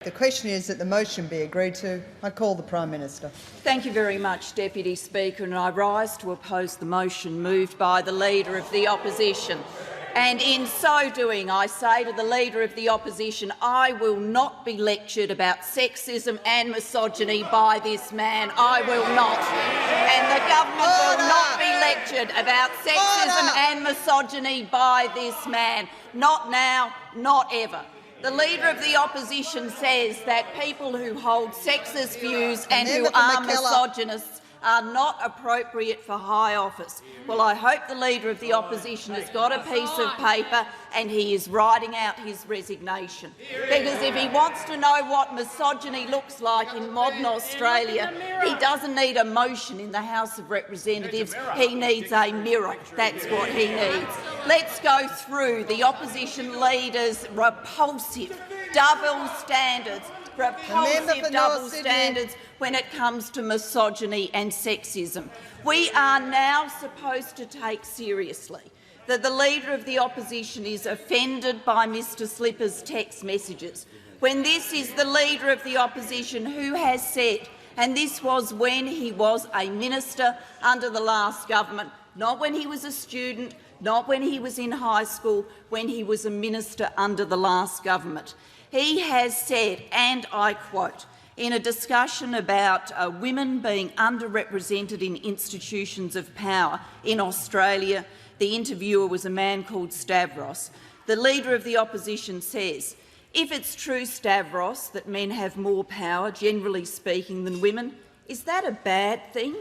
The question is that the motion be agreed to. I call the Prime Minister. Thank you very much, Deputy Speaker, and I rise to oppose the motion moved by the Leader of the Opposition. And in so doing, I say to the Leader of the Opposition, I will not be lectured about sexism and misogyny by this man. I will not. And the government will not be lectured about sexism and misogyny by this man. Not now, not ever. The Leader of the Opposition says that people who hold sexist views and who are misogynists are not appropriate for high office. Well, I hope the Leader of the Opposition has got a piece of paper and he is writing out his resignation. Because if he wants to know what misogyny looks like in modern Australia, he doesn't need a motion in the House of Representatives, he needs a mirror. That's what he needs. Let's go through the opposition leader's repulsive double standards, when it comes to misogyny and sexism. We are now supposed to take seriously that the Leader of the Opposition is offended by Mr Slipper's text messages, when this is the Leader of the Opposition who has said, and this was when he was a minister under the last government, not when he was a student, not when he was in high school, when he was a minister under the last government. He has said, and I quote, in a discussion about women being underrepresented in institutions of power in Australia, the interviewer was a man called Stavros. The Leader of the Opposition says, if it's true, Stavros, that men have more power, generally speaking, than women, is that a bad thing?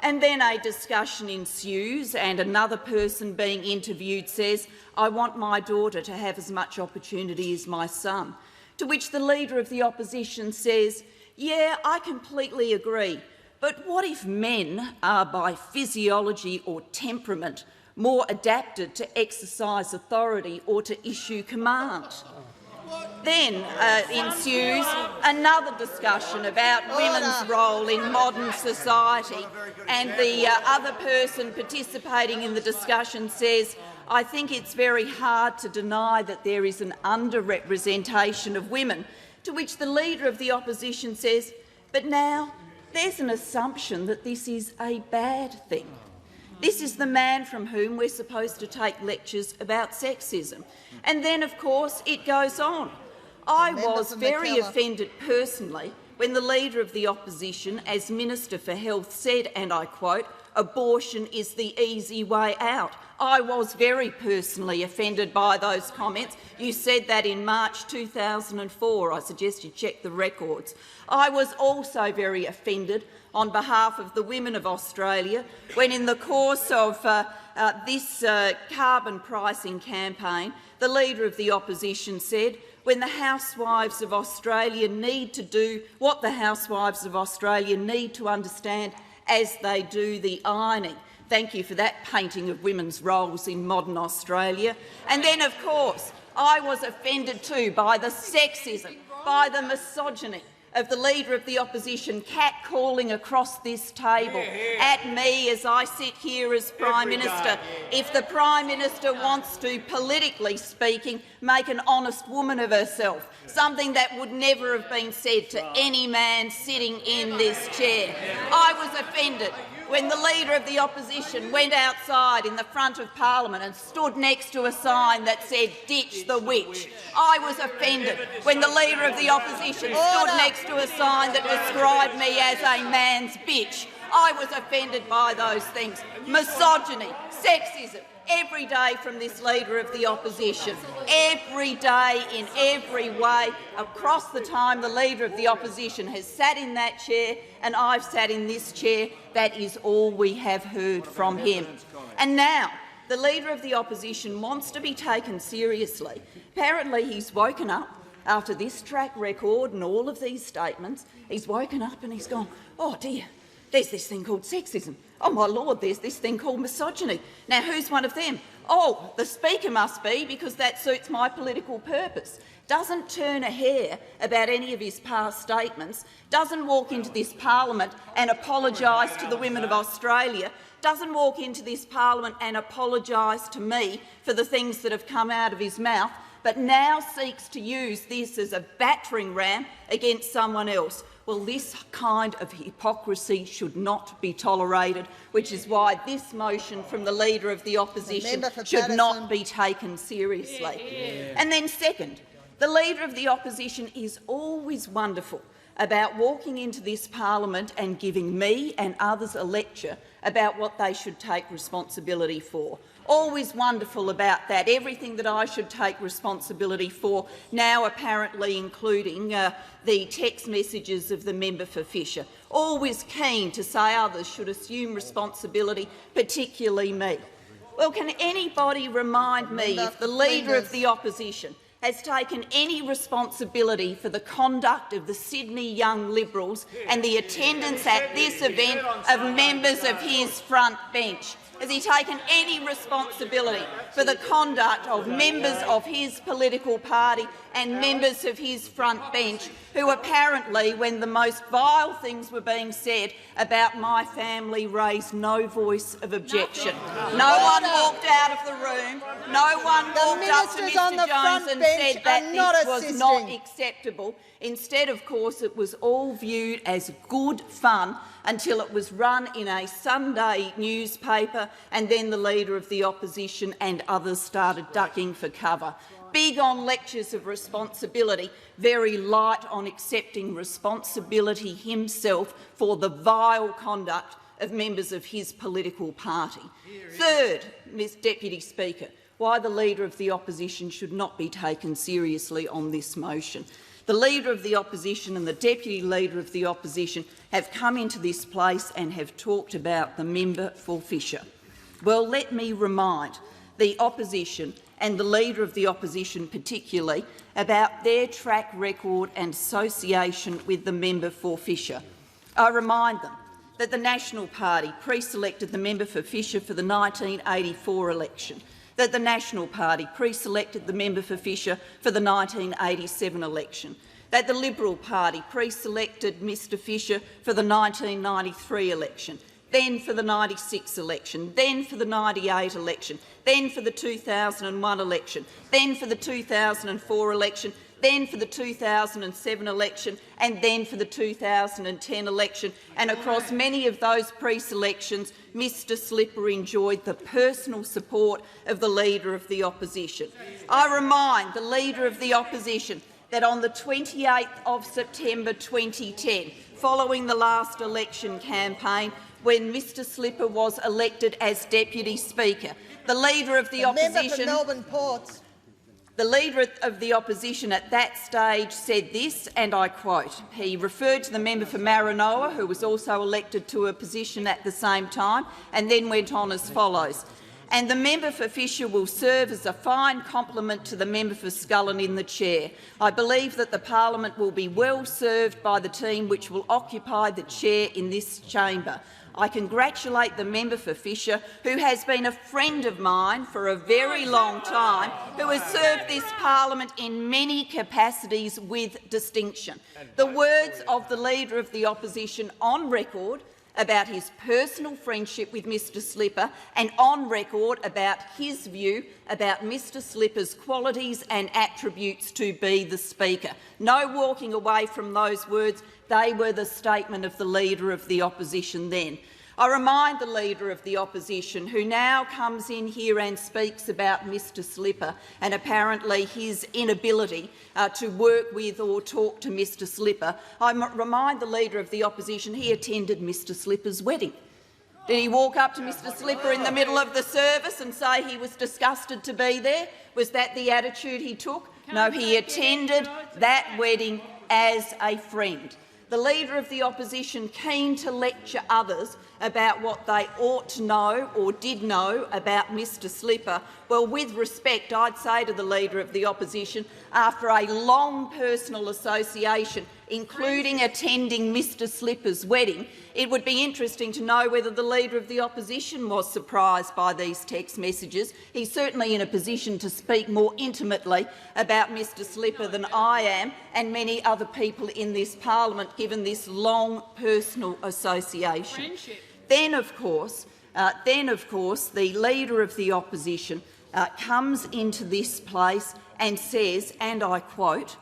And then a discussion ensues and another person being interviewed says, I want my daughter to have as much opportunity as my son. To which the Leader of the Opposition says, yeah, I completely agree, but what if men are by physiology or temperament more adapted to exercise authority or to issue command? Then ensues another discussion about women's role in modern society, and the other person participating in the discussion says, I think it's very hard to deny that there is an underrepresentation of women, to which the Leader of the Opposition says, but now there's an assumption that this is a bad thing. This is the man from whom we're supposed to take lectures about sexism. And then, of course, it goes on. I was very offended personally when the Leader of the Opposition, as Minister for Health, said, and I quote, abortion is the easy way out. I was very personally offended by those comments. You said that in March 2004. I suggest you check the records. I was also very offended on behalf of the women of Australia when, in the course of this carbon pricing campaign, the Leader of the Opposition said, when the housewives of Australia need to do what the housewives of Australia need to understand as they do the ironing. Thank you for that painting of women's roles in modern Australia. And then, of course, I was offended too by the sexism, by the misogyny of the Leader of the Opposition catcalling across this table at me as I sit here as Prime Minister. If the Prime Minister wants to, politically speaking, make an honest woman of herself, something that would never have been said to any man sitting in this chair. I was offended when the Leader of the Opposition went outside in the front of Parliament and stood next to a sign that said, ditch the witch. I was offended when the Leader of the Opposition stood next to a sign that described me as a man's bitch. I was offended by those things. Misogyny, sexism, every day from this Leader of the Opposition. Every day, in every way, across the time the Leader of the Opposition has sat in that chair and I've sat in this chair, that is all we have heard from him. And now the Leader of the Opposition wants to be taken seriously. Apparently he's woken up after this track record and all of these statements. He's woken up and he's gone, oh dear, there's this thing called sexism. Oh, my Lord, there's this thing called misogyny. Now, who's one of them? Oh, the Speaker must be, because that suits my political purpose. Doesn't turn a hair about any of his past statements, doesn't walk into this parliament and apologise to the women of Australia, doesn't walk into this parliament and apologise to me for the things that have come out of his mouth, but now seeks to use this as a battering ram against someone else. Well, this kind of hypocrisy should not be tolerated, which is why this motion from the Leader of the Opposition should not be taken seriously. And then second, the Leader of the Opposition is always wonderful about walking into this parliament and giving me and others a lecture about what they should take responsibility for. Always wonderful about that, everything that I should take responsibility for, now apparently including the text messages of the member for Fisher. Always keen to say others should assume responsibility, particularly me. Well, can anybody remind me if the Leader of the Opposition has taken any responsibility for the conduct of the Sydney Young Liberals and the attendance at this event of members of his front bench? Has he taken any responsibility for the conduct of members of his political party and members of his front bench who apparently, when the most vile things were being said about my family, raised no voice of objection? No one walked out of the room. No one walked up to Mr Jones and said that this was not acceptable. Instead, of course, it was all viewed as good fun until it was run in a Sunday newspaper, and then the Leader of the Opposition and others started ducking for cover. Big on lectures of responsibility, very light on accepting responsibility himself for the vile conduct of members of his political party. Third, Ms Deputy Speaker, why the Leader of the Opposition should not be taken seriously on this motion. The Leader of the Opposition and the Deputy Leader of the Opposition have come into this place and have talked about the member for Fisher. Well, let me remind the Opposition and the Leader of the Opposition particularly about their track record and association with the member for Fisher. I remind them that the National Party pre-selected the member for Fisher for the 1984 election, that the National Party pre-selected the member for Fisher for the 1987 election, that the Liberal Party pre-selected Mr Fisher for the 1993 election, then for the 96 election, then for the 98 election, then for the 2001 election, then for the 2004 election, then for the 2007 election, and then for the 2010 election. And across many of those pre-selections, Mr Slipper enjoyed the personal support of the Leader of the Opposition. I remind the Leader of the Opposition that on the 28th of September 2010, following the last election campaign, when Mr Slipper was elected as Deputy Speaker, the Leader of the Opposition— The Leader of the Opposition at that stage said this, and I quote, he referred to the member for Maranoa, who was also elected to a position at the same time, and then went on as follows: and the member for Fisher will serve as a fine complement to the member for Scullin in the chair. I believe that the parliament will be well served by the team which will occupy the chair in this chamber. I congratulate the member for Fisher, who has been a friend of mine for a very long time, who has served this parliament in many capacities with distinction. The words of the Leader of the Opposition on record about his personal friendship with Mr Slipper, and on record about his view about Mr Slipper's qualities and attributes to be the Speaker. No walking away from those words. They were the statement of the Leader of the Opposition then. I remind the Leader of the Opposition, who now comes in here and speaks about Mr Slipper and apparently his inability to work with or talk to Mr Slipper, I remind the Leader of the Opposition he attended Mr Slipper's wedding. Did he walk up to Mr Slipper in the middle of the service and say he was disgusted to be there? Was that the attitude he took? No, he attended that wedding as a friend. The Leader of the Opposition keen to lecture others about what they ought to know or did know about Mr Slipper. Well, with respect, I'd say to the Leader of the Opposition, after a long personal association, including attending Mr Slipper's wedding, it would be interesting to know whether the Leader of the Opposition was surprised by these text messages. He's certainly in a position to speak more intimately about Mr Slipper than I am and many other people in this parliament, given this long personal association. Then, of course, the Leader of the Opposition comes into this place and says, and I quote,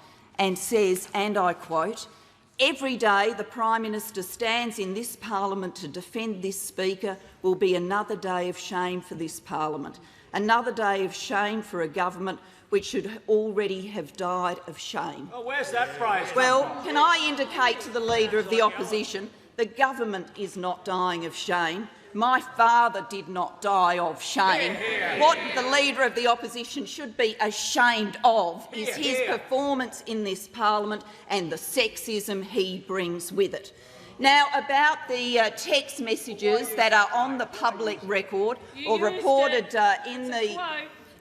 "Every day the Prime Minister stands in this parliament to defend this Speaker will be another day of shame for this parliament, another day of shame for a government which should already have died of shame." Oh, where's that phrase? Well, can I indicate to the Leader of the Opposition the government is not dying of shame. My father did not die of shame. What the Leader of the Opposition should be ashamed of is his performance in this parliament and the sexism he brings with it. Now, about the text messages that are on the public record or reported in the—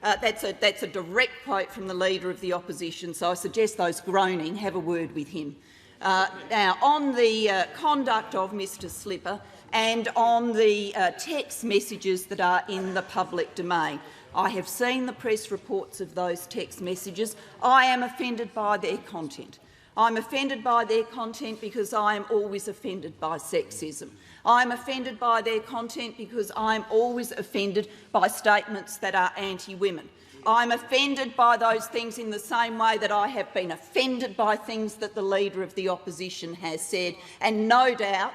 that's a direct quote from the Leader of the Opposition, so I suggest those groaning have a word with him. Now, on the conduct of Mr Slipper and on the text messages that are in the public domain, I have seen the press reports of those text messages. I am offended by their content. I'm offended by their content because I am always offended by sexism. I'm offended by their content because I'm always offended by statements that are anti-women. I'm offended by those things in the same way that I have been offended by things that the Leader of the Opposition has said, and no doubt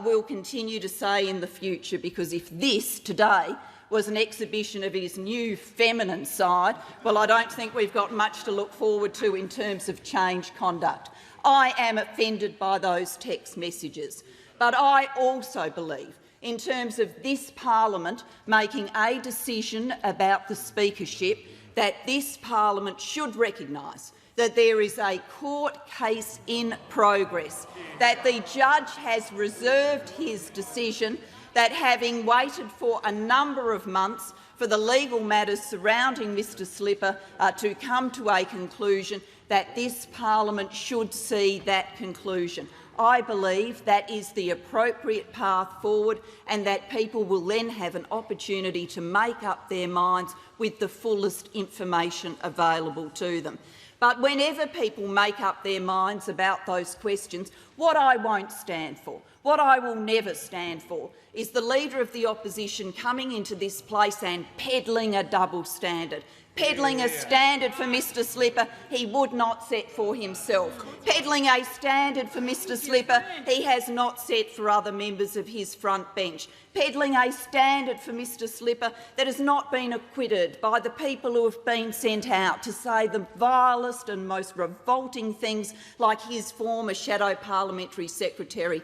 will continue to say in the future, because if this today was an exhibition of his new feminine side, well, I don't think we've got much to look forward to in terms of change conduct. I am offended by those text messages, but I also believe, in terms of this parliament making a decision about the speakership, that this parliament should recognise that there is a court case in progress, that the judge has reserved his decision, that having waited for a number of months for the legal matters surrounding Mr Slipper to come to a conclusion, that this parliament should see that conclusion. I believe that is the appropriate path forward, and that people will then have an opportunity to make up their minds with the fullest information available to them. But whenever people make up their minds about those questions, what I won't stand for, what I will never stand for, is the Leader of the Opposition coming into this place and peddling a double standard. Peddling a standard for Mr Slipper he would not set for himself. Peddling a standard for Mr Slipper he has not set for other members of his front bench. Peddling a standard for Mr Slipper that has not been acquitted by the people who have been sent out to say the vilest and most revolting things, like his former shadow parliamentary secretary,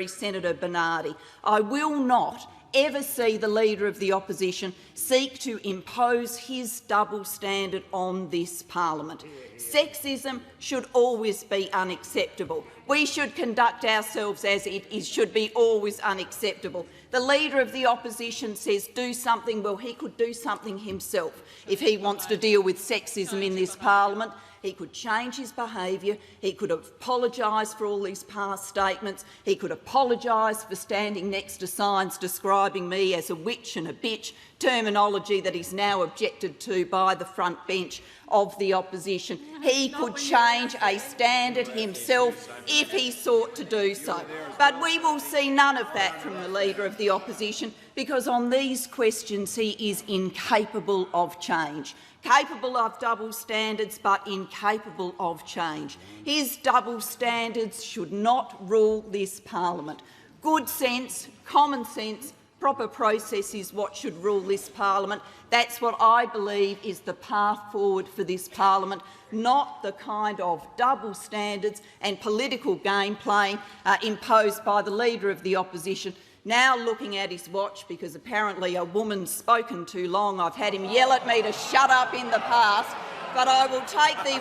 Senator Bernardi. I will not ever see the Leader of the Opposition seek to impose his double standard on this parliament. Sexism should always be unacceptable. We should conduct ourselves as it should be always unacceptable. The Leader of the Opposition says do something. Well, he could do something himself if he wants to deal with sexism in this parliament. He could change his behaviour, he could apologise for all these past statements, he could apologise for standing next to signs describing me as a witch and a bitch, terminology that is now objected to by the front bench of the opposition. He could change a standard himself if he sought to do so. But we will see none of that from the Leader of the Opposition, because on these questions he is incapable of change. Capable of double standards, but incapable of change. His double standards should not rule this parliament. Good sense, common sense, proper process is what should rule this parliament. That's what I believe is the path forward for this parliament, not the kind of double standards and political game playing imposed by the Leader of the Opposition. Now looking at his watch, because apparently a woman's spoken too long. I've had him yell at me to shut up in the past, but I will take the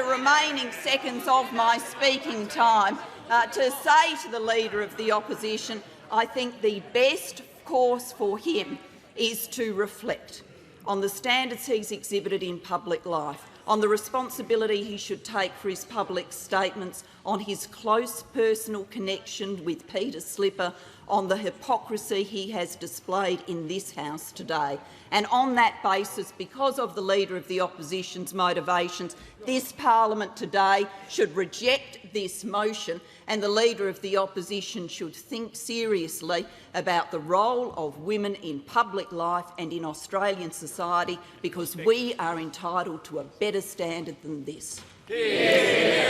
remaining seconds of my speaking time to say to the Leader of the Opposition, I think the best course for him is to reflect on the standards he's exhibited in public life, on the responsibility he should take for his public statements, on his close personal connection with Peter Slipper, on the hypocrisy he has displayed in this House today. And on that basis, because of the Leader of the Opposition's motivations, this parliament today should reject this motion, and the Leader of the Opposition should think seriously about the role of women in public life and in Australian society, because we are entitled to a better standard than this. Yeah.